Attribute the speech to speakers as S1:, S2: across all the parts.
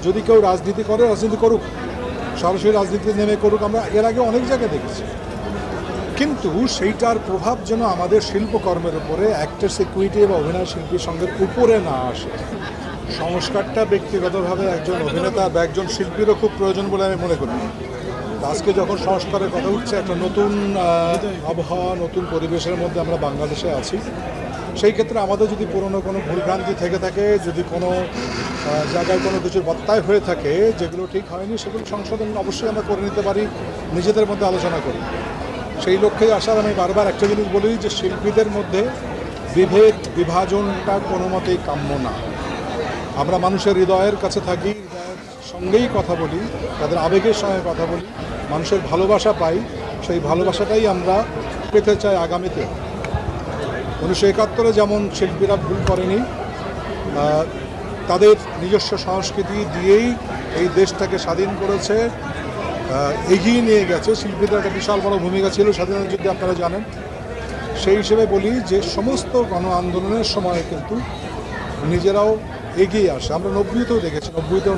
S1: যদি কেউ রাজনীতি করে রাজনীতি করুক, সরাসরি রাজনীতিতে নেমে করুক, আমরা এর আগে অনেক জায়গায় দেখেছি। কিন্তু সেইটার প্রভাব যেন আমাদের শিল্পকর্মের উপরে অ্যাক্টর সিকিউরিটি বা অভিনয় শিল্পীর সঙ্গে উপরে না আসে। সংস্কারটা ব্যক্তিগতভাবে একজন অভিনেতা বা একজন শিল্পীরও খুব প্রয়োজন বলে আমি মনে করি। আজকে যখন সংস্কারের কথা উঠছে, একটা নতুন আবহাওয়া, নতুন পরিবেশের মধ্যে আমরা বাংলাদেশে আছি। সেই ক্ষেত্রে আমাদের যদি পুরনো কোনো ভুলভ্রান্তি থেকে থাকে, যদি কোনো জায়গায় কোনো কিছুর বত্তায় হয়ে থাকে যেগুলো ঠিক হয়নি, সেগুলো সংশোধন অবশ্যই আমরা করে নিতে পারি, নিজেদের মধ্যে আলোচনা করি। সেই লক্ষ্যেই আসার আমি বারবার একটা জিনিস বলি যে শিল্পীদের মধ্যে বিভেদ বিভাজনটা কোনো মতেই কাম্য না। আমরা মানুষের হৃদয়ের কাছে থাকি, হৃদয়ের সঙ্গেই কথা বলি, তাদের আবেগের সঙ্গে কথা বলি, মানুষের ভালোবাসা পাই। সেই ভালোবাসাটাই আমরা পেতে চাই আগামীতে। 1971 যেমন শিল্পীরা ভুল করেনি, তাদের নিজস্ব সংস্কৃতি দিয়েই এই দেশটাকে স্বাধীন করেছে, এগিয়ে নিয়ে গেছে। শিল্পীদের একটা বিশাল বড় ভূমিকা ছিল স্বাধীনতা যুদ্ধে, আপনারা জানেন। সেই হিসেবে বলি যে সমস্ত গণ আন্দোলনের সময় কিন্তু নিজেরাও এগিয়ে আসে। আমরা 90তেও দেখেছি, 90তেও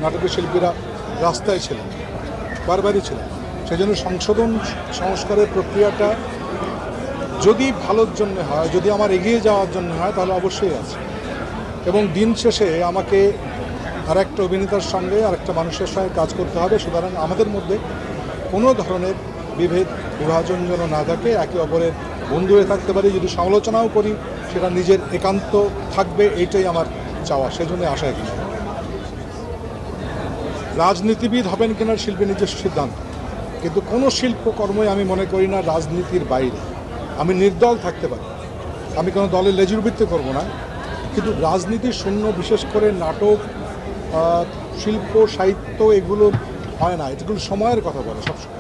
S1: নাটকের শিল্পীরা রাস্তায় ছিলেন, বারবারই ছিলেন। সেই জন্য সংস্কারের প্রক্রিয়াটা যদি ভালোর জন্য হয়, যদি আমার এগিয়ে যাওয়ার জন্য হয়, তাহলে অবশ্যই আছে। এবং দিন শেষে আমাকে আরেকটা অভিনেতার সঙ্গে আরেকটা মানুষের সঙ্গে কাজ করতে হবে। সুতরাং আমাদের মধ্যে কোনো ধরনের বিভেদ বিভাজন যেন না থাকে, একে অপরের বন্ধু হয়ে থাকতে পারি। যদি সমালোচনাও করি সেটা নিজের একান্ত থাকবে, এইটাই আমার চাওয়া। সেজন্য আশা এখানে রাজনীতিবিদ হবেন কিনা শিল্পী নিজস্ব সিদ্ধান্ত, কিন্তু কোনো শিল্পকর্মই আমি মনে করি না রাজনীতির বাইরে। আমি নির্দল থাকতে পারি, আমি কোনো দলের লেজুরবৃত্তি করব না, কিন্তু রাজনীতি শূন্য, বিশেষ করে নাটক, শিল্প, সাহিত্য এগুলো হয় না। এগুলো সময়ের কথা বলে সবসময়।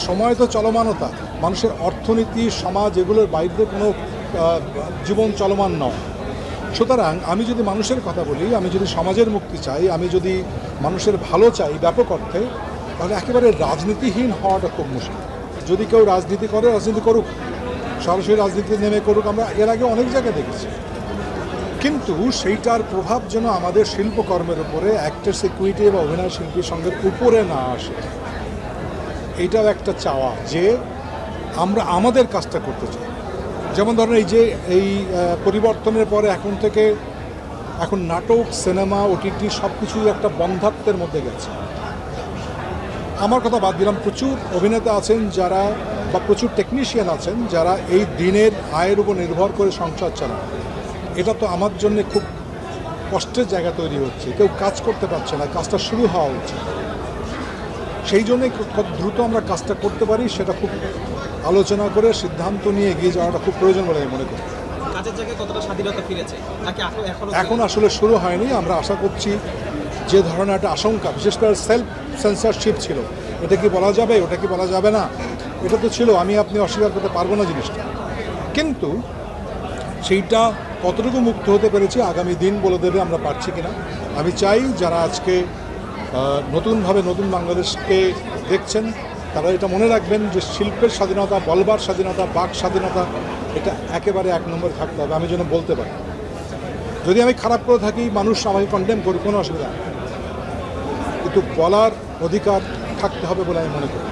S1: সময় তো চলমানতা, মানুষের অর্থনীতি, সমাজ, এগুলোর বাইরে কোনো জীবন চলমান নয়। সুতরাং আমি যদি মানুষের কথা বলি, আমি যদি সমাজের মুক্তি চাই, আমি যদি মানুষের ভালো চাই ব্যাপক অর্থে, তাহলে একেবারে রাজনীতিহীন হওয়াটা খুব মুশকিল। যদি কেউ রাজনীতি করে রাজনীতি করুক, সরাসরি রাজনীতিতে নেমে করুক, আমরা এর আগে অনেক জায়গায় দেখেছি। কিন্তু সেইটার প্রভাব যেন আমাদের শিল্পকর্মের উপরে অ্যাক্টর সিকিউরিটি বা অভিনয় শিল্পীর সঙ্গে উপরে না আসে। এইটাও একটা চাওয়া যে আমরা আমাদের কাজটা করতে চাই। যেমন ধরেন এই পরিবর্তনের পরে এখন নাটক, সিনেমা, OTT সব কিছুই একটা বন্ধাত্বের মধ্যে গেছে। আমার কথা বাদ দিলাম, প্রচুর অভিনেতা আছেন যারা, বা প্রচুর টেকনিশিয়ান আছেন যারা এই দিনের আয়ের উপর নির্ভর করে সংসার চালান। এটা তো আমার জন্য খুব কষ্টের জায়গা তৈরি হচ্ছে। কেউ কাজ করতে পারছে না, কাজটা শুরু হওয়া উচিত। সেই জন্যই খুব দ্রুত আমরা কাজটা করতে পারি, সেটা খুব আলোচনা করে সিদ্ধান্ত নিয়ে এগিয়ে যাওয়াটা খুব প্রয়োজন বলে আমি মনে করি।
S2: কাজের জায়গায় কতটা স্বাধীনতা ফিরেছে নাকি
S1: এখন আসলে শুরু হয়নি। আমরা আশা করছি যে ধরনের একটা আশঙ্কা, বিশেষ করে সেলফ সেন্সরশিপ ছিল, এটা কি বলা যাবে, ওটা কি বলা যাবে না, এটা তো ছিল, আমি আপনি অস্বীকার করতে পারবো না জিনিসটা। কিন্তু সেইটা কতটুকু মুক্ত হতে পেরেছি আগামী দিন বলে দেবে আমরা পারছি কিনা। আমি চাই যারা আজকে নতুনভাবে নতুন বাংলাদেশকে দেখছেন, তারা এটা মনে রাখবেন যে শিল্পের স্বাধীনতা, বলবার স্বাধীনতা, বাক স্বাধীনতা, এটা একেবারে এক নম্বরে থাকতে হবে। আমি যেন বলতে পারি, যদি আমি খারাপ করে থাকি মানুষ আমাকে কন্ডেম করি, কোনো অসুবিধা নেই, কিন্তু বলার অধিকার থাকতে হবে বলে আমি মনে করি।